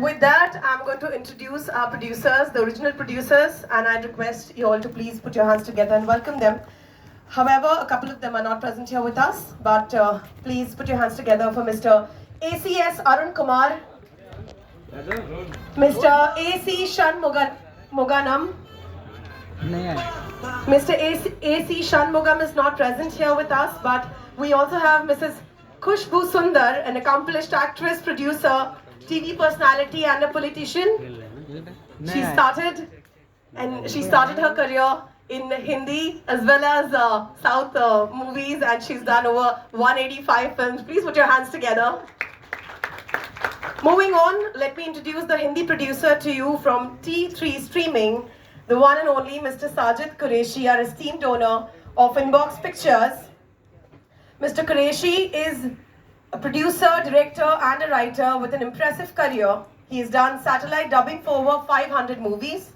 with that, I'm going to introduce our producers, the original producers, and I'd request you all to please put your hands together and welcome them. However, a couple of them are not present here with us, but please put your hands together for Mr. ACS Arun Kumar, Mr. AC Shanmuganam. Mr. AC Shanmugam is not present here with us, but we also have Mrs. Khushbu Sundar, an accomplished actress, producer, TV personality and a politician. She started her career in Hindi as well as South movies, and she's done over 185 films. Please put your hands together. Moving on, let me introduce the Hindi producer to you from T3 Streaming, the one and only Mr. Sajid Qureshi, our esteemed owner of Inbox Pictures. Mr. Qureshi is a producer, director and a writer with an impressive career. He has done satellite dubbing for over 500 movies.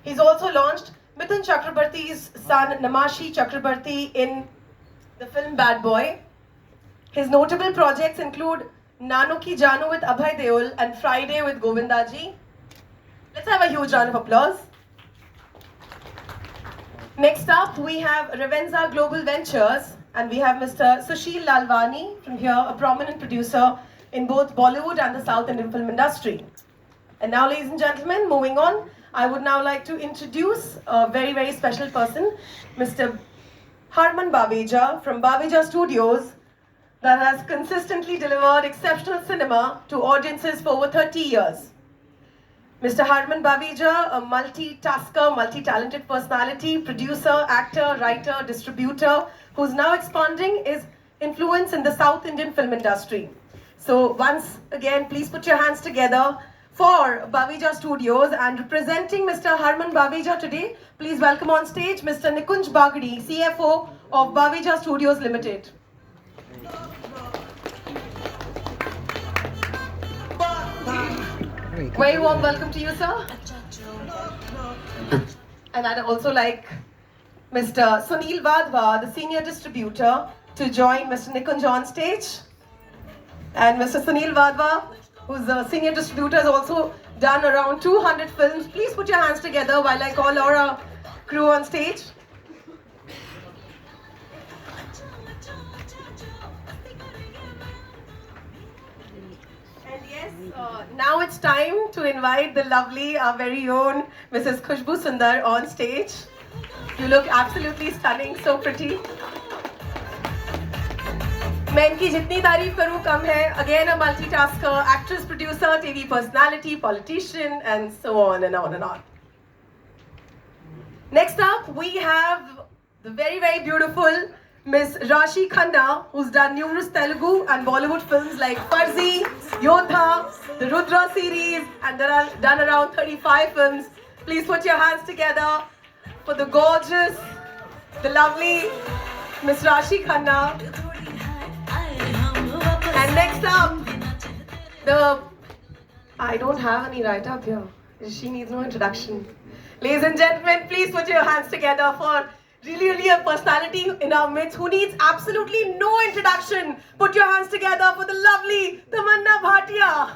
He's also launched Mithun Chakrabarti's son Namashi Chakrabarti in the film Bad Boy. His notable projects include Nano Ki Janu with Abhay Deol and Friday with Govindaji. Let's have a huge round of applause. Next up, we have Ravenza Global Ventures, and we have Mr. Sushil Lalwani from here, a prominent producer in both Bollywood and the South Indian film industry. And now, ladies and gentlemen, moving on, I would now like to introduce a very, very special person, Mr. Harman Baweja from Baweja Studios, that has consistently delivered exceptional cinema to audiences for over 30 years. Mr. Harman Baweja, a multitasker, multi-talented personality, producer, actor, writer, distributor, who's now expanding his influence in the South Indian film industry. So once again, please put your hands together for Baweja Studios, and representing Mr. Harman Baweja today, please welcome on stage Mr. Nikunj Bagdi, CFO of Baweja Studios Limited. Very warm welcome to you, sir. And I'd also like Mr. Sunil Vadva, the senior distributor, to join Mr. Nikunj on stage. And Mr. Sunil Vadva, who's a senior distributor, has also done around 200 films. Please put your hands together while I call our crew on stage. And yes, now it's time to invite the lovely, our very own Mrs. Khushbu Sundar on stage. You look absolutely stunning, so pretty. मैं इनकी जितनी तारीफ करूं कम है. Again, a multitasker, actress, producer, TV personality, politician, and so on and on and on. Next up, we have the very, very beautiful Miss Rashi Khanna, who's done numerous Telugu and Bollywood films like Farzi, Yodha, the Rudra series, and done around 35 films. Please put your hands together for the gorgeous, the lovely Miss Rashi Khanna. And next up, I don't have any write-up here. She needs no introduction. Ladies and gentlemen, please put your hands together for really a personality in our midst who needs absolutely no introduction. Put your hands together for the lovely Tamanna Bhatia.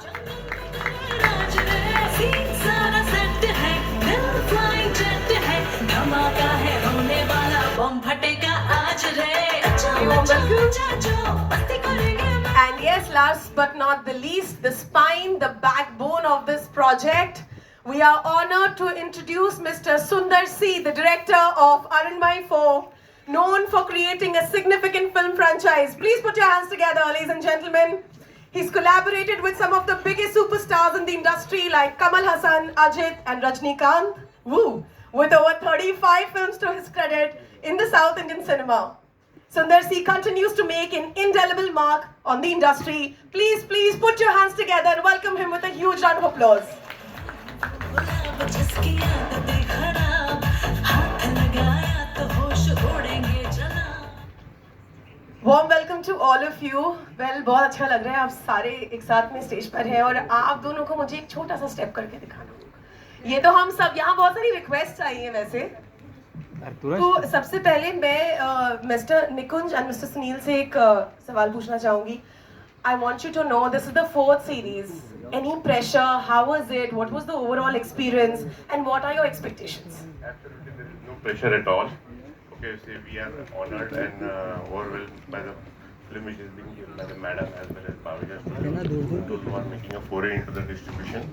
And yes, last but not the least, the spine, the backbone of this project. We are honored to introduce Mr. Sundar C, the director of Arunmai 4, known for creating a significant film franchise. Please put your hands together, ladies and gentlemen. He's collaborated with some of the biggest superstars in the industry like Kamal Hassan, Ajit and Rajnikant. Woo! With over 35 films to his credit in the South Indian cinema. Sundar C continues to make an indelible mark on the industry. Please put your hands together and welcome him with a huge round of applause. Warm welcome to all of you. Well, बहुत अच्छा लग रहा है आप सारे एक साथ में स्टेज पर हैं और आप दोनों को मुझे एक छोटा सा स्टेप करके दिखाना होगा. ये तो हम सब यहाँ बहुत सारी रिक्वेस्ट आई है वैसे. तो सबसे पहले मैं mister Nikunj and mister Sunil से एक सवाल पूछना चाहूँगी. I want you to know this is the 4th series any pressure? How was it? What was the overall experience? And what are your expectations? Absolutely, there is no pressure at all. Okay, so we are honored and overwhelmed by the film which is being given by the madam as well as Bhavija Studio, those who are making a foray into the distribution.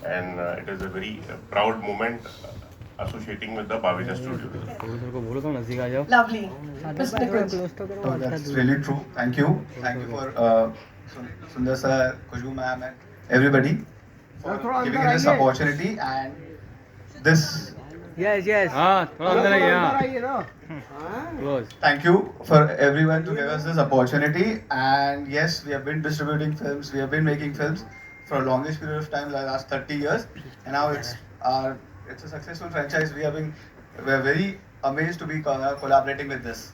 And it is a very proud moment associating with the Bhavija Studio. Lovely. Mr. Nikunj. So that's really true. Thank you. Thank you for Sundar sir, Khushbu ma'am, and everybody for giving us this opportunity and this. Yes. हाँ थोड़ा अंदर आइए हाँ close Thank you for everyone to give us this opportunity. And yes, we have been distributing films. We have been making films for a longest period of time, like last 30 years. And now it's a successful franchise. We're very amazed to be collaborating with this.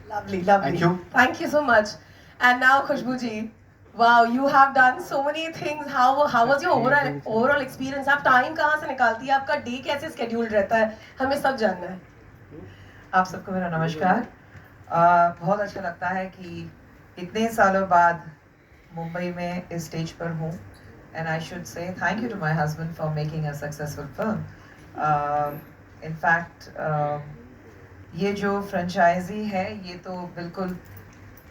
Lovely. Thank you. Thank you so much. And now, Khushbu ji, wow, you have done so many things. How was your overall experience? आप time कहाँ से निकालती है? आपका day कैसे scheduled रहता है? हमें सब जानना है. आप सबको मेरा नमस्कार. बहुत अच्छा लगता है कि इतने सालों बाद मुंबई में इस स्टेज पर हूँ. And I should say thank you to my husband for making a successful film. In fact, ये जो फ्रेंचाइजी है ये तो बिल्कुल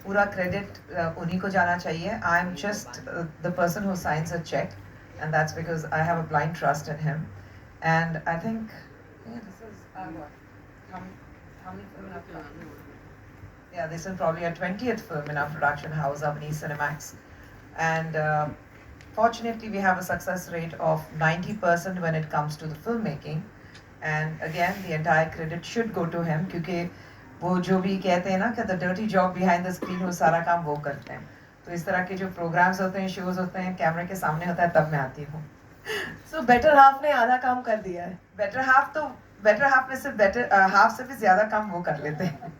पूरा क्रेडिट उन्हीं को जाना चाहिए. I am just the person who signs a cheque and that's because I have a blind trust in him and I think this is this is probably our 20th film in our production house, Abani Cinemax. And fortunately, we have a success rate of 90% when it comes to the filmmaking. And again, the entire credit should go to him क्योंकि वो जो भी कहते हैं ना कि the dirty job behind the screen वो सारा काम वो करते हैं. तो इस तरह के जो प्रोग्राम्स होते हैं, शोज होते हैं, कैमरे के सामने होता है तब मैं आती हूँ. So better half ने आधा काम कर दिया है. बेटर हाफ में सिर्फ बेटर हाफ से भी ज्यादा काम वो कर लेते हैं.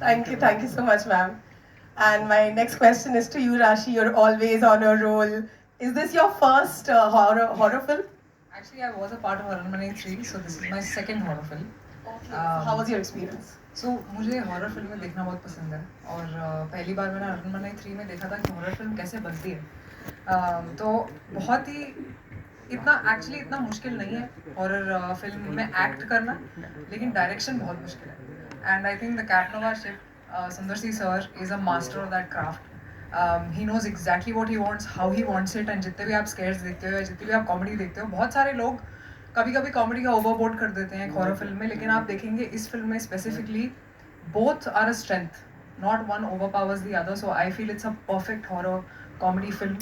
Thank you so much, ma'am. And my next question is to you, Rashi. You're always on a roll. Is this your first horror film? Actually, I was a part of Aranmane 3, so this is my second horror film. How was your experience? So मुझे horror फिल्में देखना बहुत पसंद है और पहली बार मैंने अरनमने 3 में देखा था कि हॉरर फिल्म कैसे बनती है. तो बहुत ही इतना मुश्किल नहीं है हॉरर फिल्म में एक्ट करना, लेकिन डायरेक्शन बहुत मुश्किल है. And I think the captain of a ship Sundar C sir is a master of that craft. He knows exactly what he wants, how he wants it. And जितने भी आप स्केयर्स देखते हो या जितनी भी आप कॉमेडी देखते हो, बहुत सारे लोग कभी कभी कॉमेडी का ओवरबोर्ड कर देते हैं हॉरर फिल्म में, लेकिन आप देखेंगे इस फिल्म में specifically both are a strength, not one overpowers the other. So I feel it's a perfect horror comedy film.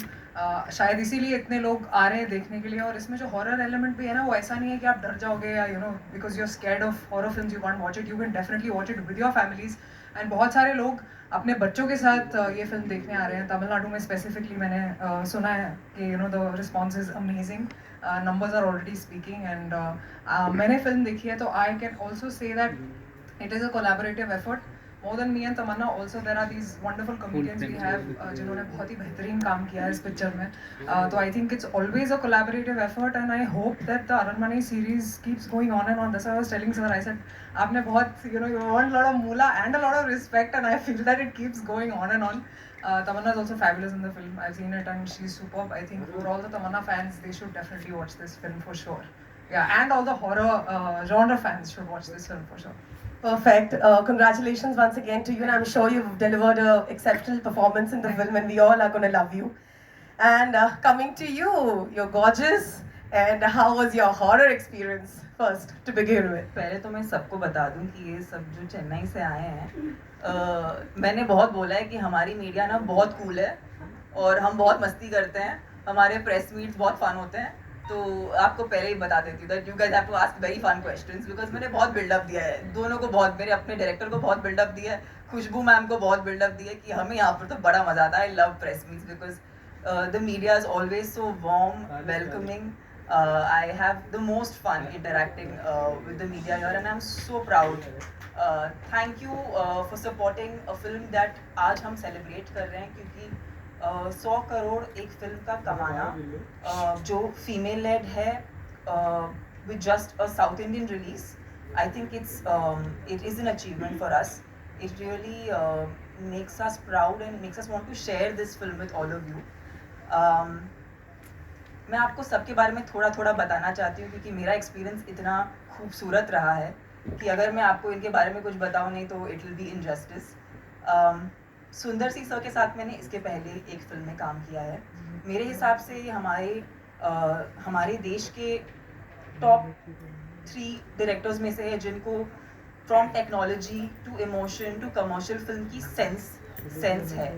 शायद इसीलिए इतने लोग आ रहे हैं देखने के लिए. और इसमें जो हॉरर एलिमेंट भी है ना, वो ऐसा नहीं है कि आप डर जाओगे या you know because you are scared of horror films you can't watch it. You can definitely watch it with your families. And बहुत सारे लोग अपने बच्चों के साथ ये फिल्म देखने आ रहे हैं. तमिलनाडु में स्पेसिफिकली मैंने सुना है कि you know the response is amazing. numbers are already speaking and मैंने फिल्म देखी है तो I can also say that it is a collaborative effort. More than me and Tamanna, also there are these wonderful comedians we have जिन्होंने बहुत ही बेहतरीन काम किया है इस पिक्चर में. तो I think it's always a collaborative effort and I hope that the Aranmane series keeps going on and on. That's why I was telling sir, I said आपने बहुत you know you want a lot of moolah and a lot of respect and I feel that it keeps going on and on. Tamanna is also fabulous in the film. I've seen it and she's superb. I think for all the Tamanna fans, they should definitely watch this film for sure. Yeah, and all the horror genre fans should watch this film for sure. Perfect. Congratulations once again to you, and I'm sure you've delivered an exceptional performance in the film, and we all are going to love you. And coming to you, you're gorgeous. And how was your horror experience first to begin with? पहले तो मैं सबको बता दूं कि ये सब जो चेन्नई से आए हैं, मैंने बहुत बोला है कि हमारी मीडिया ना बहुत कूल है और हम बहुत मस्ती करते हैं. हमारे प्रेस मीट्स बहुत फन होते हैं. तो आपको पहले ही बता देती हूँ you guys have to ask very fun questions because मैंने बहुत बिल्डअप दिया है दोनों को. बहुत मेरे अपने डायरेक्टर को बहुत बिल्डअप दिया है, खुशबू मैम को बहुत बिल्डअप दिया है कि हमें यहाँ पर तो बड़ा मजा आता है. I love press meets because the media is always so warm, welcoming. I have the most fun interacting with the media here and I'm so proud. Thank you for supporting a film that आज हम celebrate कर रहे हैं क्योंकि 100 करोड़ एक film का कमाना जो फीमेल लेड है with just a South Indian release, I think it is an achievement for us. It really makes us proud and makes us want to share this film with all of you. मैं आपको सबके बारे में थोड़ा थोड़ा बताना चाहती हूँ क्योंकि मेरा एक्सपीरियंस इतना खूबसूरत रहा है कि अगर मैं आपको इनके बारे में कुछ बताऊँ नहीं तो इट विल बी इनजस्टिस। सुंदर सी सर के साथ मैंने इसके पहले एक फिल्म में काम किया है। मेरे हिसाब से ये हमारे देश के टॉप 3 डायरेक्टर्स में से है जिनको from technology to emotion to commercial film की सेंस है।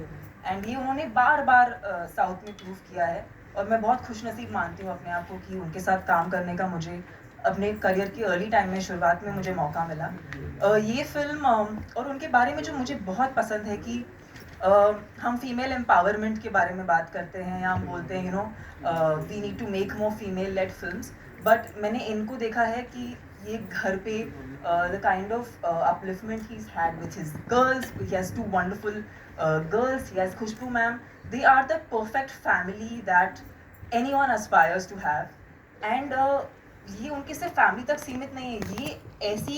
एंड ये उन्होंने बार बार साउथ में प्रूव किया है और मैं बहुत खुशनसीब मानती हूँ अपने आप को कि उनके साथ काम करने का मुझे अपने करियर के अर्ली टाइम में शुरुआत में मुझे मौका मिला। ये फिल्म और उनके बारे में जो मुझे बहुत पसंद है कि हम फीमेल एम्पावरमेंट के बारे में बात करते हैं या हम बोलते हैं we need to make more female led films, but मैंने इनको देखा है कि ये घर पे the kind of upliftment he had with his girls, he has 2 wonderful girls, he has Khushbu ma'am. They are the perfect family that anyone aspires to have. And ये उनके सिर्फ फैमिली तक सीमित नहीं है, ये ऐसी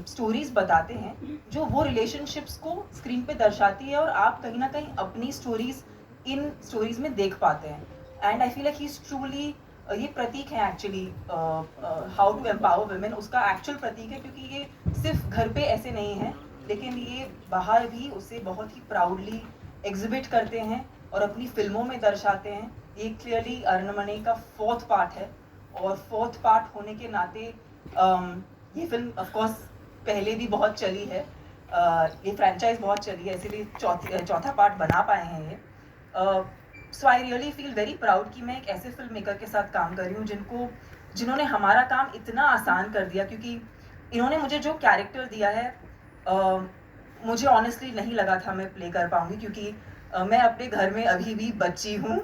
स्टोरीज बताते हैं जो वो रिलेशनशिप्स को स्क्रीन पे दर्शाती है और आप कहीं ना कहीं अपनी स्टोरीज इन स्टोरीज में देख पाते हैं। And I feel like he is truly, ये प्रतीक है actually how to empower women, उसका एक्चुअल प्रतीक है क्योंकि ये सिर्फ घर पे ऐसे नहीं है लेकिन ये बाहर भी उसे बहुत ही प्राउडली एग्जिबिट करते हैं और अपनी फिल्मों में दर्शाते हैं। ये क्लियरली अरुणमणि का 4th पार्ट है और 4th पार्ट होने के नाते ये फिल्म ऑफ कोर्स पहले भी बहुत चली है, ये फ्रेंचाइज बहुत चली है इसीलिए चौथा पार्ट बना पाए हैं ये। So I really feel very proud कि मैं एक ऐसे फिल्म मेकर के साथ काम कर रही हूँ जिन्होंने हमारा काम इतना आसान कर दिया, क्योंकि इन्होंने मुझे जो कैरेक्टर दिया है मुझे ऑनेस्टली नहीं लगा था मैं प्ले कर पाऊंगी क्योंकि मैं अपने घर में अभी भी बच्ची हूँ।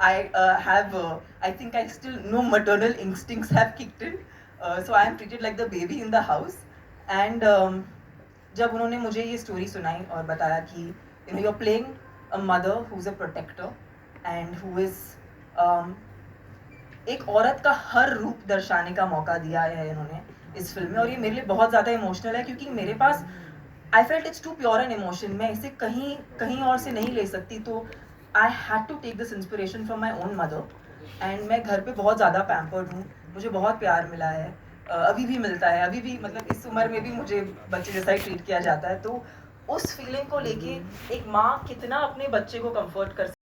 I think I still no maternal instincts have kicked in, so I am treated like the baby in the house. And जब उन्होंने मुझे ये स्टोरी सुनाई और बताया कि you're playing a mother who's a protector and who is एक औरत का हर रूप दर्शाने का मौका दिया है इन्होंने इस फिल्म में, और ये मेरे लिए बहुत ज़्यादा इमोशनल है क्योंकि मेरे पास I felt it's too pure an emotion, मैं इसे कहीं और से नहीं ले सकती, तो I had to take this inspiration from my own mother. And मैं घर पे बहुत ज़्यादा पैम्पर्ड हूँ, मुझे बहुत प्यार मिला है, अभी भी मिलता है, अभी भी मतलब इस उम्र में भी मुझे बच्चे जैसा ही ट्रीट किया जाता है। तो उस फीलिंग को लेके एक माँ कितना अपने बच्चे को कंफर्ट कर